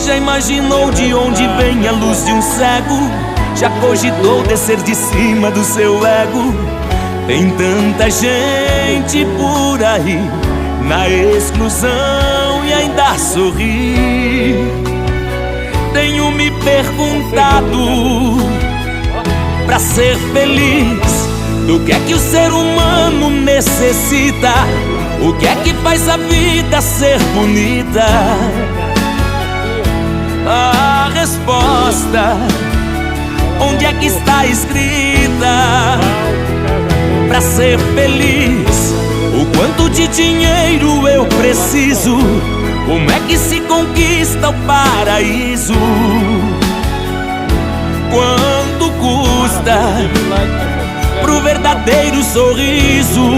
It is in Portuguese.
Já imaginou de onde vem a luz de um cego? Já cogitou descer de cima do seu ego? Tem tanta gente por aí na exclusão e ainda sorri. Tenho me perguntado, pra ser feliz, do que é que o ser humano necessita? O que é que faz a vida ser bonita? A resposta, onde é que está escrita? Pra ser feliz, o quanto de dinheiro eu preciso? Como é que se conquista o paraíso? Quanto custa pro verdadeiro sorriso?